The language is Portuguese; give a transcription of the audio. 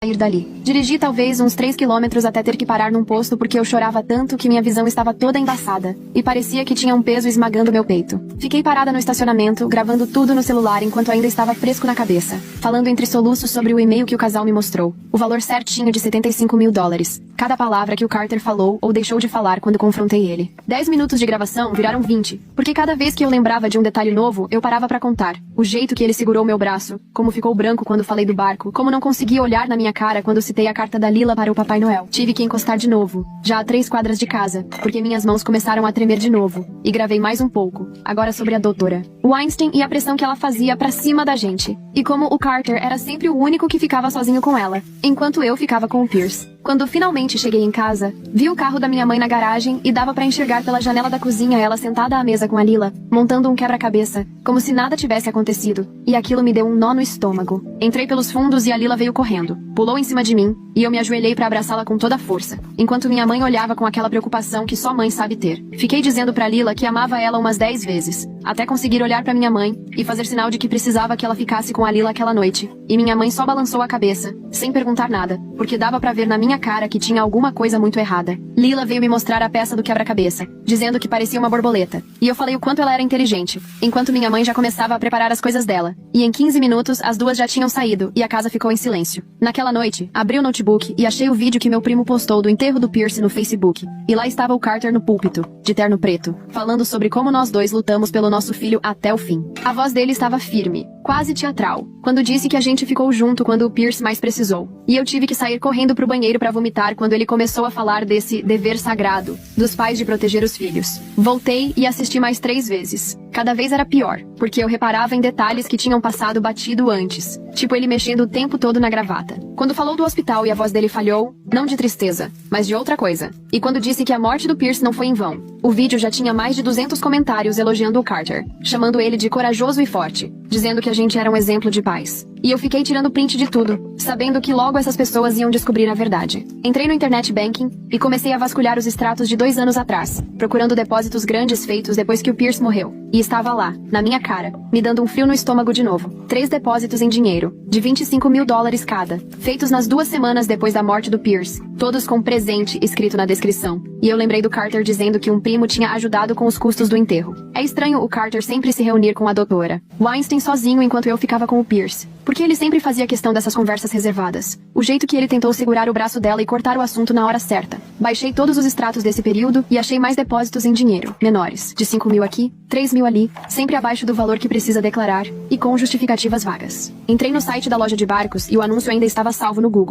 sair dali. Dirigi talvez uns 3 quilômetros até ter que parar num posto porque eu chorava tanto que minha visão estava toda embaçada, e parecia que tinha um peso esmagando meu peito. Fiquei parada no estacionamento, gravando tudo no celular enquanto ainda estava fresco na cabeça, falando entre soluços sobre o e-mail que o casal me mostrou. O valor certinho de $75 mil. Cada palavra que o Carter falou ou deixou de falar quando confrontei ele. 10 minutos de gravação viraram 20, porque cada vez que eu lembrava de um detalhe novo, eu parava pra contar. O jeito que ele segurou meu braço, como ficou branco quando falei do barco, como não conseguia olhar na minha cara quando citei a carta da Lila para o Papai Noel. Tive que encostar de novo, já a 3 quadras de casa, porque minhas mãos começaram a tremer de novo. E gravei mais um pouco, agora sobre a doutora Weinstein e a pressão que ela fazia pra cima da gente. E como o Carter era sempre o único que ficava sozinho com ela, enquanto eu ficava com o Pierce. Quando finalmente cheguei em casa, vi o carro da minha mãe na garagem e dava pra enxergar pela janela da cozinha ela sentada à mesa com a Lila, montando um quebra-cabeça, como se nada tivesse acontecido, e aquilo me deu um nó no estômago. Entrei pelos fundos e a Lila veio correndo, pulou em cima de mim, e eu me ajoelhei pra abraçá-la com toda a força, enquanto minha mãe olhava com aquela preocupação que só mãe sabe ter. Fiquei dizendo pra Lila que amava ela umas 10 vezes, até conseguir olhar pra minha mãe e fazer sinal de que precisava que ela ficasse com a Lila aquela noite, e minha mãe só balançou a cabeça, sem perguntar nada, porque dava pra ver na minha cara que tinha alguma coisa muito errada. Lila veio me mostrar a peça do quebra-cabeça, dizendo que parecia uma borboleta, e eu falei o quanto ela era inteligente, enquanto minha mãe já começava a preparar as coisas dela, e em 15 minutos as duas já tinham saído e a casa ficou em silêncio. Naquela noite, abri o notebook e achei o vídeo que meu primo postou do enterro do Pierce no Facebook, e lá estava o Carter no púlpito, de terno preto, falando sobre como nós dois lutamos pelo nosso filho até o fim. A voz dele estava firme, quase teatral, quando disse que a gente ficou junto quando o Pierce mais precisou, e eu tive que sair correndo pro banheiro pra vomitar quando ele começou a falar desse dever sagrado dos pais de proteger os filhos. Voltei e assisti mais 3 vezes. Cada vez era pior, porque eu reparava em detalhes que tinham passado batido antes, tipo ele mexendo o tempo todo na gravata. Quando falou do hospital e a voz dele falhou, não de tristeza, mas de outra coisa. E quando disse que a morte do Pierce não foi em vão, o vídeo já tinha mais de 200 comentários elogiando o Carter, chamando ele de corajoso e forte, dizendo que a gente era um exemplo de paz. E eu fiquei tirando print de tudo, sabendo que logo essas pessoas iam descobrir a verdade. Entrei no internet banking e comecei a vasculhar os extratos de 2 anos atrás, procurando depósitos grandes feitos depois que o Pierce morreu. E estava lá, na minha cara, me dando um frio no estômago de novo. 3 depósitos em dinheiro, de $25 mil cada, feitos nas 2 semanas depois da morte do Pierce, todos com presente escrito na descrição. E eu lembrei do Carter dizendo que um primo tinha ajudado com os custos do enterro. É estranho o Carter sempre se reunir com a doutora Weinstein sozinho enquanto eu ficava com o Pierce, porque ele sempre fazia questão dessas conversas reservadas. O jeito que ele tentou segurar o braço dela e cortar o assunto na hora certa. Baixei todos os extratos desse período e achei mais depósitos em dinheiro, menores, de 5 mil aqui, 3 mil ali, sempre abaixo do valor que precisa declarar, e com justificativas vagas. Entrei no site da loja de barcos e o anúncio ainda estava salvo no Google.